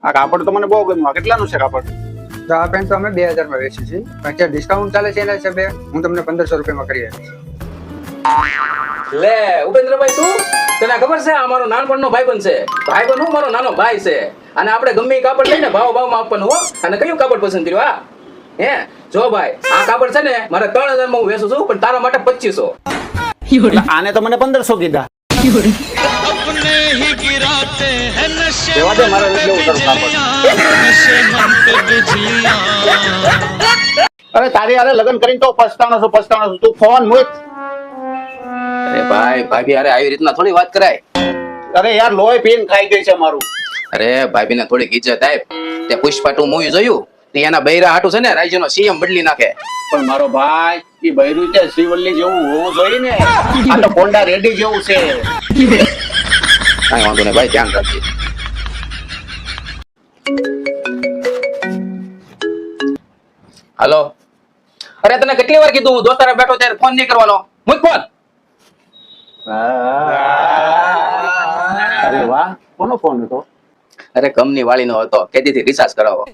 આ કાપડ તો મને બહુ ગમ્યું. આ કેટલાનું છે કાપડ? તો આ પેન્ટ તો અમે 2000 માં વેચી છે, પણ અત્યારે ડિસ્કાઉન્ટ ચાલે છે એના હિસાબે હું તમને 1500 રૂપિયામાં કરી આપીશ. લે ઉપેન્દ્રભાઈ, તું તને ખબર છે અમારો નાનપણનો ભાઈબંધ છે. ભાઈબંધ હું મારો નાનો ભાઈ છે, અને આપણે ગમે ઈ કાપડ લઈને ભાવમાં આપવાનું હો. અને કયું કાપડ પસંદ કર્યું? આ હે જો ભાઈ, આ કાપડ છે ને મારે 3000 માં હું વેચું છું, પણ તારા માટે 2500. આને તો મને 1500 કીધા. રેવા દે, મારે નથી લેવું તારું કાપડ. અરે તારી હારે લગ્ન કરીને તો પછતાણો છું. તું ફોન મૂક. અરે ભાઈ, ભાભી અરે આવી રીતના થોડી વાત કરાય. અરે યાર, લોહી પીને ખાઈ ગઈ છે મારું. અરે ભાભીને થોડીક ઇજ્જત આપ. તે પુષ્પા 2 મૂવી જોયું? તે એના બૈરા હાટું છે ને રાજ્યનો સીએમ બદલી નાખે. પણ મારો ભાઈ, ઈ બૈરું છે શ્રીવલ્લી જેવું હોવું જોઈએ ને. આ તો કોંડા રેડી જેવું છે. કાંઈ વાંધો નહીં ભાઈ, ધ્યાન રાખજે. હાલો. અરે તને કેટલી વાર કીધું હું દોસ્તારે બેઠો ત્યારે ફોન નહીં કરવાનો? મૂક ફોન. અરે વાહ, કોનો ફોન હતો? અરે કંપની વાળીનો હતો, કેદીથી રિચાર્જ કરાવો.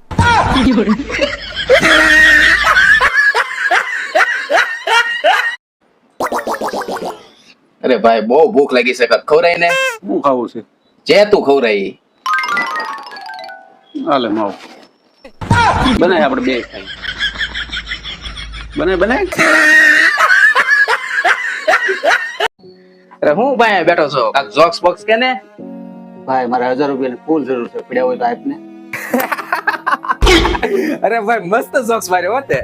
અરે ભાઈ, બહુ ભૂખ લાગી છે, ખવરાય ને. શું ખાવું છે? જે તું ખવરાય. હાલે માવ બનાય, આપણે બે ખાઈ. બનાય. અરે હું ભાઈ બેઠો છો, કાક જોક્સ બોક્સ કે ને? ભાઈ, મારે 1000 રૂપિયાની ફૂલ જરૂર છે. પડ્યા હોય તો આપને. અરે ભાઈ, મસ્ત જોક્સ માર્યો હોતે.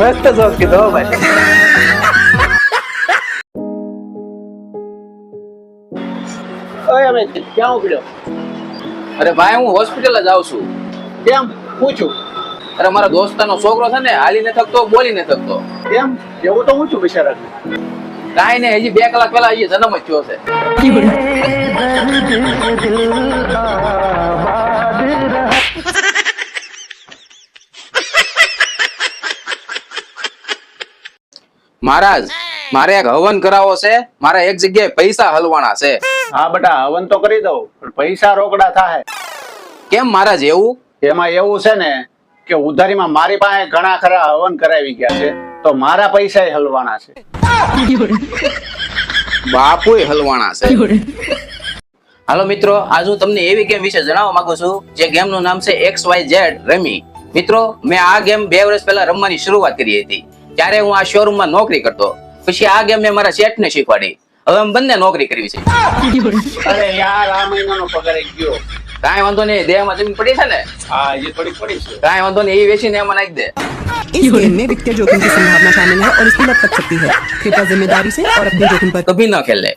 મસ્ત જોક્સ કીધો ભાઈ. ઓય અમે ક્યાં ઉભ્યો? અરે ભાઈ, હું હોસ્પિટલ જ આવું છું. કેમ પૂછું? અરે મારા દોસ્તાનો છોકરો છે ને, હાલી ને થકતો, બોલી ને થકતો. કેમ એવું તો પૂછું બિચારા. કાંઈ ને, હજી 2 કલાક પહેલા હજી જન્મ જ થયો છે. મહારાજ, મારે એક હવન કરાવો છે. મારે એક જગ્યાએ પૈસા હલવાના છે. હા બેટા, હવન તો કરી દઉં, પણ પૈસા રોકડા થાય. કેમ મહારાજ એવું? એમાં એવું છે ને કે ઉધારીમાં મારી પાસે ઘણા ખરા હવન કરાવી ગયા છે, તો મારા પૈસા હલવાના છે. બાપુય હલવાના છે. હાલો મિત્રો, આજ હું તમને એવી ગેમ વિશે જણાવવા માંગુ છું જે ગેમનું નામ છે XYZ રમી. મિત્રો, મેં આ ગેમ 2 વર્ષ પહેલા રમવાની શરૂઆત કરી હતી. ત્યારે હું આ શોરૂમમાં નોકરી કરતો. પછી આ ગેમ મેં મારા શેઠને શીખવાડી. હવે અમે બંને નોકરી કરવી છે. અરે યાર, આ મહિનાનો પગાર ગયો. કાંઈ વાંધો નહીં, દેહમાં જમીન પડી છે ને? હા, એ થોડી પડી છે. કાંઈ વાંધો નહીં, એવી વેચીને એમાં નાખી દે. इस गेम में वित्तीय जोखिम की संभावना शामिल है और इसकी लत लग सकती है। कृपया जिम्मेदारी से और अपने जोखिम पर कभी ना खेले.